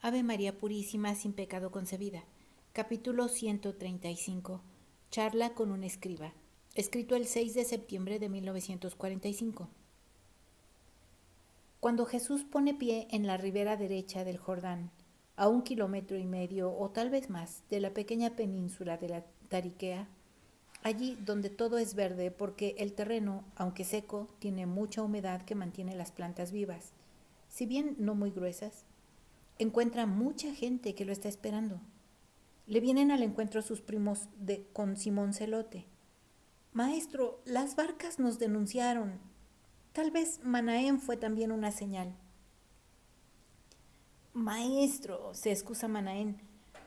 Ave María Purísima, sin pecado concebida. Capítulo 135. Charla con un escriba. Escrito el 6 de septiembre de 1945. Cuando Jesús pone pie en la ribera derecha del Jordán, a 1,5 kilómetros o tal vez más de la pequeña península de la Tariquea, allí donde todo es verde porque el terreno, aunque seco, tiene mucha humedad que mantiene las plantas vivas, si bien no muy gruesas, encuentra mucha gente que lo está esperando. Le vienen al encuentro sus primos con Simón Celote. Maestro, las barcas nos denunciaron. Tal vez Manaén fue también una señal. Maestro, se excusa Manaén,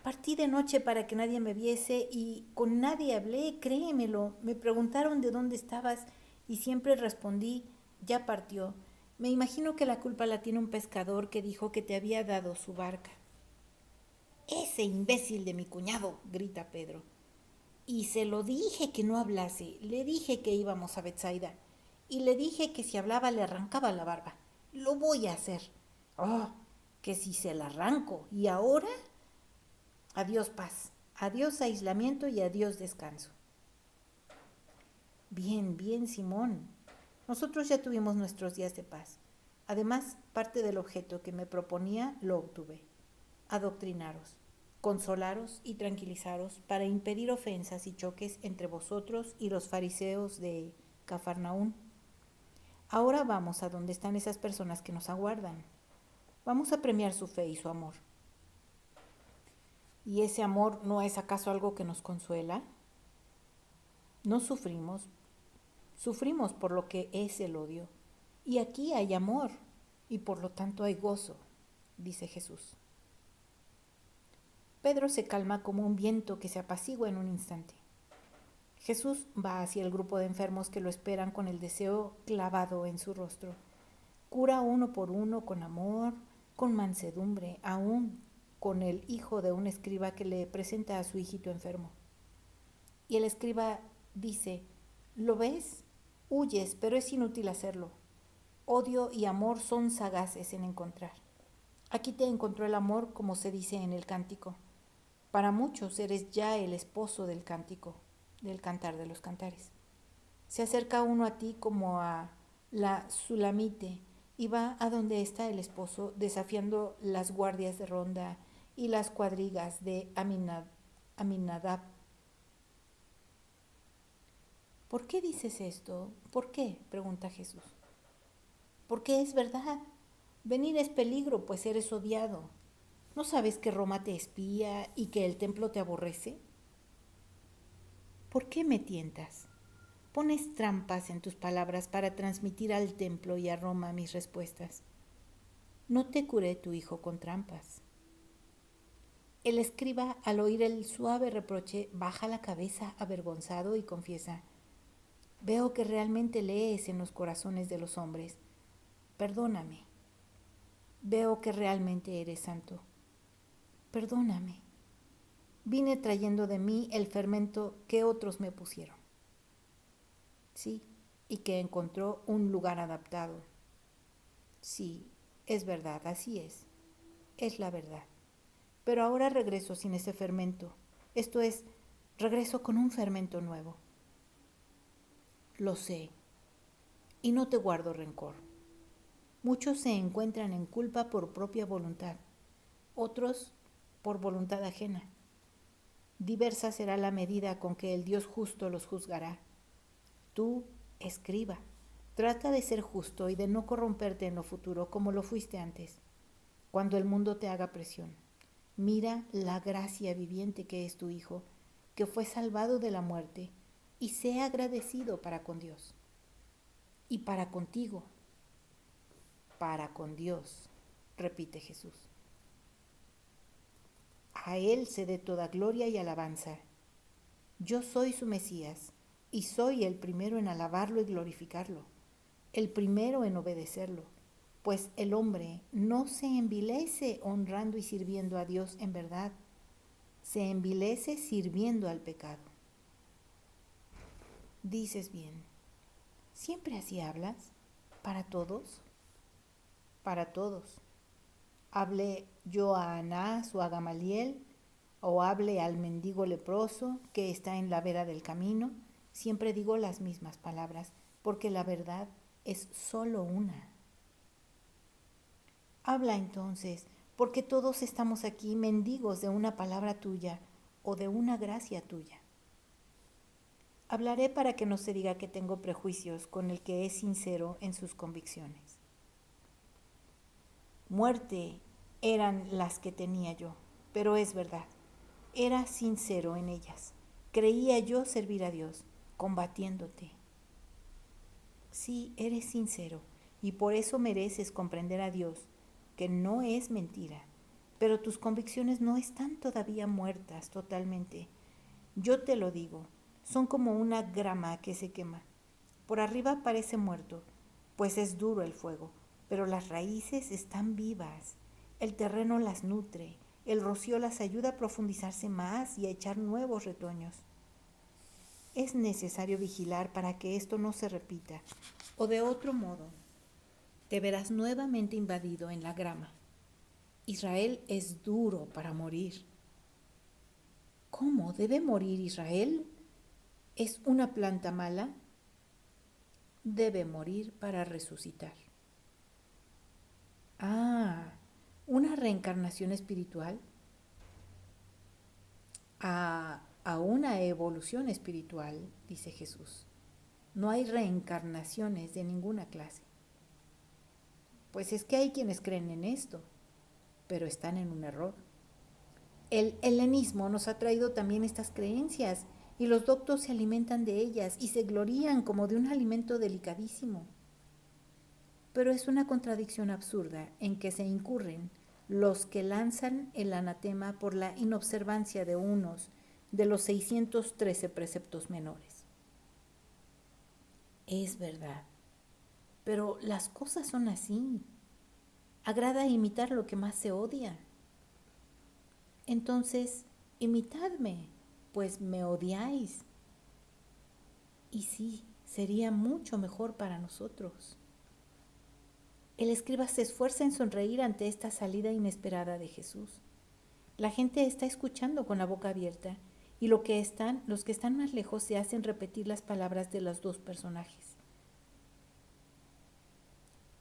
partí de noche para que nadie me viese y con nadie hablé, créemelo. Me preguntaron de dónde estabas y siempre respondí, ya partió. Me imagino que la culpa la tiene un pescador que dijo que te había dado su barca. Ese imbécil de mi cuñado, grita Pedro. Y se lo dije que no hablase, le dije que íbamos a Betsaida y le dije que si hablaba le arrancaba la barba. Lo voy a hacer. Oh, que si se la arranco. ¿Y ahora? Adiós paz, adiós aislamiento y adiós descanso. Bien, bien, Simón. Nosotros ya tuvimos nuestros días de paz. Además, parte del objeto que me proponía lo obtuve. Adoctrinaros, consolaros y tranquilizaros para impedir ofensas y choques entre vosotros y los fariseos de Cafarnaún. Ahora vamos a donde están esas personas que nos aguardan. Vamos a premiar su fe y su amor. ¿Y ese amor no es acaso algo que nos consuela? No sufrimos por lo que es el odio. Y aquí hay amor, y por lo tanto hay gozo, dice Jesús. Pedro se calma como un viento que se apacigua en un instante. Jesús va hacia el grupo de enfermos que lo esperan con el deseo clavado en su rostro. Cura uno por uno con amor, con mansedumbre, aún con el hijo de un escriba que le presenta a su hijito enfermo. Y el escriba dice, ¿lo ves? Huyes, pero es inútil hacerlo. Odio y amor son sagaces en encontrar. Aquí te encontró el amor, como se dice en el cántico. Para muchos eres ya el esposo del cántico, del cantar de los cantares. Se acerca uno a ti como a la Sulamite y va a donde está el esposo, desafiando las guardias de ronda y las cuadrigas de Aminadab. ¿Por qué dices esto? ¿Por qué? Pregunta Jesús. Porque es verdad. Venir es peligro, pues eres odiado. ¿No sabes que Roma te espía y que el templo te aborrece? ¿Por qué me tientas? Pones trampas en tus palabras para transmitir al templo y a Roma mis respuestas. No te curé tu hijo con trampas. El escriba, al oír el suave reproche, baja la cabeza avergonzado y confiesa, veo que realmente lees en los corazones de los hombres. Perdóname. Veo que realmente eres santo. Perdóname. Vine trayendo de mí el fermento que otros me pusieron. Sí, y que encontró un lugar adaptado. Sí, es verdad, así es la verdad. Pero ahora regreso sin ese fermento, esto es, regreso con un fermento nuevo. Lo sé, y no te guardo rencor. Muchos se encuentran en culpa por propia voluntad, otros por voluntad ajena. Diversa será la medida con que el Dios justo los juzgará. Tú, escriba, trata de ser justo y de no corromperte en lo futuro como lo fuiste antes, cuando el mundo te haga presión. Mira la gracia viviente que es tu Hijo, que fue salvado de la muerte, y sé agradecido para con Dios. Y para contigo, para con Dios, repite Jesús. A Él se dé toda gloria y alabanza. Yo soy su Mesías, y soy el primero en alabarlo y glorificarlo, el primero en obedecerlo, pues el hombre no se envilece honrando y sirviendo a Dios en verdad, se envilece sirviendo al pecado. Dices bien, ¿siempre así hablas? ¿Para todos? Para todos. Hablé yo a Anás o a Gamaliel, o hable al mendigo leproso que está en la vera del camino, siempre digo las mismas palabras, porque la verdad es solo una. Habla entonces, porque todos estamos aquí mendigos de una palabra tuya o de una gracia tuya. Hablaré para que no se diga que tengo prejuicios con el que es sincero en sus convicciones. Muerte eran las que tenía yo, pero es verdad, era sincero en ellas. Creía yo servir a Dios, combatiéndote. Sí, eres sincero, y por eso mereces comprender a Dios, que no es mentira, pero tus convicciones no están todavía muertas totalmente. Yo te lo digo, son como una grama que se quema. Por arriba parece muerto, pues es duro el fuego, pero las raíces están vivas. El terreno las nutre, el rocío las ayuda a profundizarse más y a echar nuevos retoños. Es necesario vigilar para que esto no se repita, o de otro modo, te verás nuevamente invadido en la grama. Israel es duro para morir. ¿Cómo debe morir Israel? ¿Es una planta mala? Debe morir para resucitar. Ah, ¿una reencarnación espiritual? A una evolución espiritual, dice Jesús. No hay reencarnaciones de ninguna clase. Pues es que hay quienes creen en esto, pero están en un error. El helenismo nos ha traído también estas creencias y los doctos se alimentan de ellas y se glorían como de un alimento delicadísimo. Pero es una contradicción absurda en que se incurren los que lanzan el anatema por la inobservancia de unos de los 613 preceptos menores. Es verdad, pero las cosas son así. Agrada imitar lo que más se odia. Entonces, imitadme, pues me odiáis. Y sí, sería mucho mejor para nosotros. El escriba se esfuerza en sonreír ante esta salida inesperada de Jesús. La gente está escuchando con la boca abierta y los que están más lejos se hacen repetir las palabras de los dos personajes.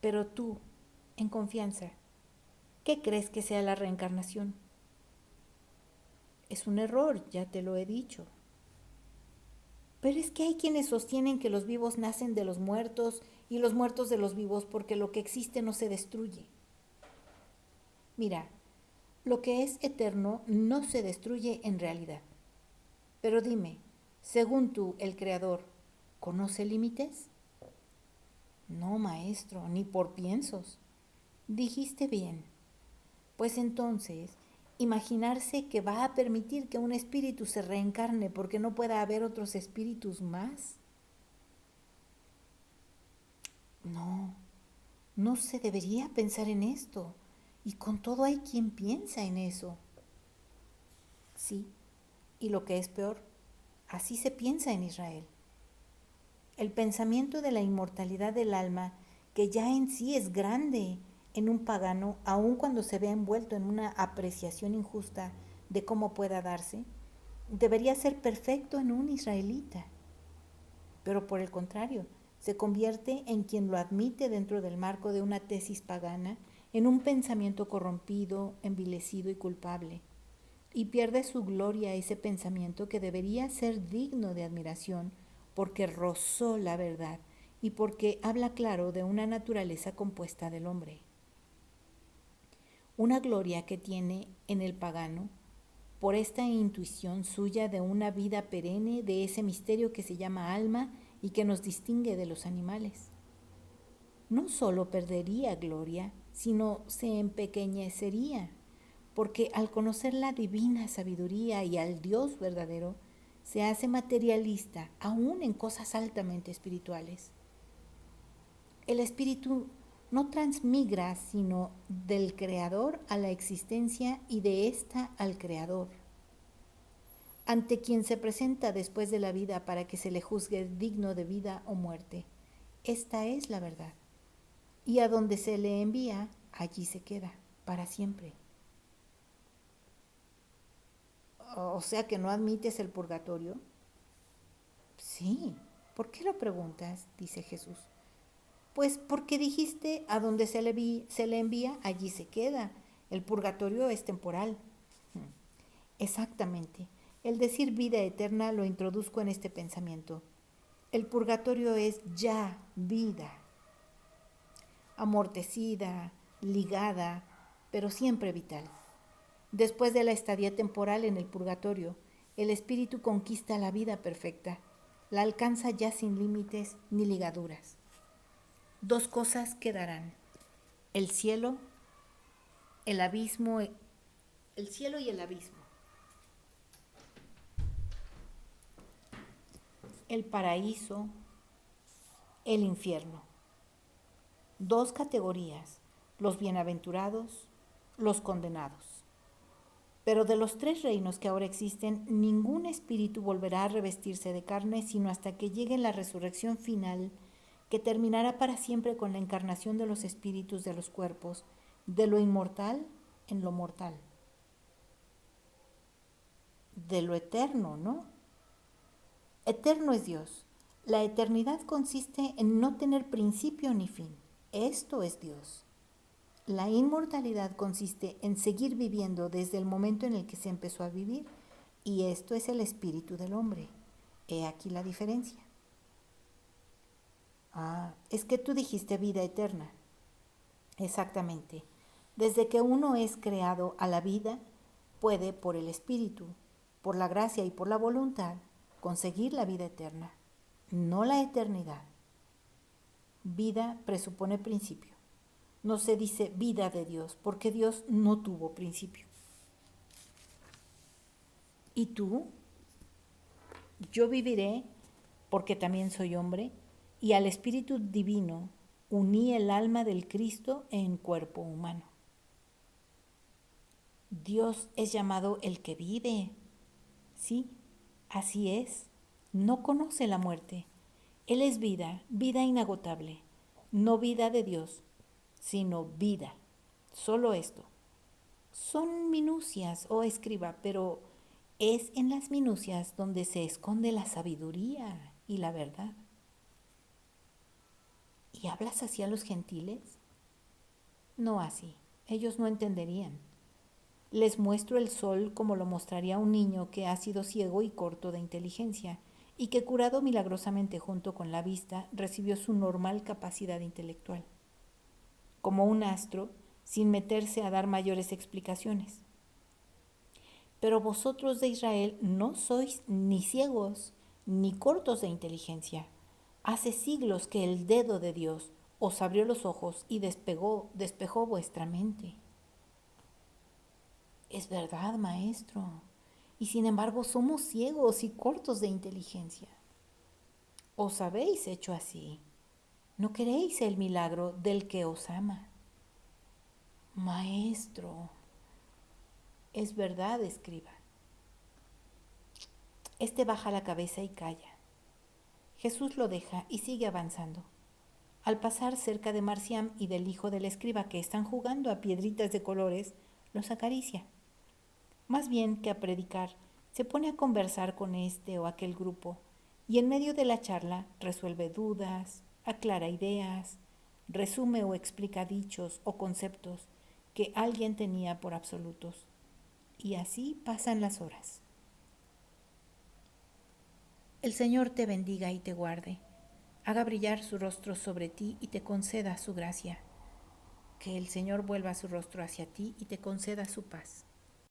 Pero tú, en confianza, ¿qué crees que sea la reencarnación? Es un error, ya te lo he dicho. Pero es que hay quienes sostienen que los vivos nacen de los muertos y los muertos de los vivos porque lo que existe no se destruye. Mira, lo que es eterno no se destruye en realidad. Pero dime, según tú, el Creador, ¿conoce límites? No, maestro, ni por piensos. Dijiste bien. Pues entonces, imaginarse que va a permitir que un espíritu se reencarne porque no pueda haber otros espíritus más. No, no se debería pensar en esto. Y con todo hay quien piensa en eso. Sí, y lo que es peor, así se piensa en Israel. El pensamiento de la inmortalidad del alma, que ya en sí es grande en un pagano, aun cuando se ve envuelto en una apreciación injusta de cómo pueda darse, debería ser perfecto en un israelita. Pero por el contrario, se convierte en quien lo admite dentro del marco de una tesis pagana, en un pensamiento corrompido, envilecido y culpable, y pierde su gloria ese pensamiento que debería ser digno de admiración porque rozó la verdad y porque habla claro de una naturaleza compuesta del hombre. Una gloria que tiene en el pagano por esta intuición suya de una vida perenne, de ese misterio que se llama alma y que nos distingue de los animales. No solo perdería gloria, sino se empequeñecería, porque al conocer la divina sabiduría y al Dios verdadero, se hace materialista aún en cosas altamente espirituales. El espíritu no transmigra, sino del creador a la existencia y de ésta al creador, ante quien se presenta después de la vida para que se le juzgue digno de vida o muerte. Esta es la verdad. Y a donde se le envía, allí se queda, para siempre. O sea que no admites el purgatorio. Sí. ¿Por qué lo preguntas? Dice Jesús. Pues porque dijiste, a donde se le envía, allí se queda. El purgatorio es temporal. Exactamente. El decir vida eterna lo introduzco en este pensamiento. El purgatorio es ya vida, amortecida, ligada, pero siempre vital. Después de la estadía temporal en el purgatorio, el espíritu conquista la vida perfecta, la alcanza ya sin límites ni ligaduras. Dos cosas quedarán: el cielo, el abismo, el cielo y el abismo, el paraíso, el infierno. Dos categorías: los bienaventurados, los condenados. Pero de los tres reinos que ahora existen, ningún espíritu volverá a revestirse de carne sino hasta que llegue la resurrección final, que terminará para siempre con la encarnación de los espíritus de los cuerpos, de lo inmortal en lo mortal. De lo eterno, ¿no? Eterno es Dios. La eternidad consiste en no tener principio ni fin. Esto es Dios. La inmortalidad consiste en seguir viviendo desde el momento en el que se empezó a vivir, y esto es el espíritu del hombre. He aquí la diferencia. Es que tú dijiste vida eterna. Exactamente. Desde que uno es creado a la vida, puede, por el espíritu, por la gracia y por la voluntad, conseguir la vida eterna, no la eternidad. Vida presupone principio. No se dice vida de Dios, porque Dios no tuvo principio. ¿Y tú? Yo viviré porque también soy hombre, y al Espíritu Divino uní el alma del Cristo en cuerpo humano. Dios es llamado el que vive. Sí, así es. No conoce la muerte. Él es vida, vida inagotable. No vida de Dios, sino vida. Solo esto. Son minucias, oh escriba, pero es en las minucias donde se esconde la sabiduría y la verdad. ¿Y hablas así a los gentiles? No así, ellos no entenderían. Les muestro el sol como lo mostraría un niño que ha sido ciego y corto de inteligencia, y que curado milagrosamente junto con la vista, recibió su normal capacidad intelectual. Como un astro, sin meterse a dar mayores explicaciones. Pero vosotros de Israel no sois ni ciegos ni cortos de inteligencia. Hace siglos que el dedo de Dios os abrió los ojos y despejó vuestra mente. Es verdad, maestro, y sin embargo somos ciegos y cortos de inteligencia. Os habéis hecho así. No queréis el milagro del que os ama. Maestro, es verdad, escriba. Este baja la cabeza y calla. Jesús lo deja y sigue avanzando. Al pasar cerca de Marciam y del hijo del escriba, que están jugando a piedritas de colores, los acaricia. Más bien que a predicar, se pone a conversar con este o aquel grupo, y en medio de la charla resuelve dudas, aclara ideas, resume o explica dichos o conceptos que alguien tenía por absolutos. Y así pasan las horas. El Señor te bendiga y te guarde, haga brillar su rostro sobre ti y te conceda su gracia. Que el Señor vuelva su rostro hacia ti y te conceda su paz.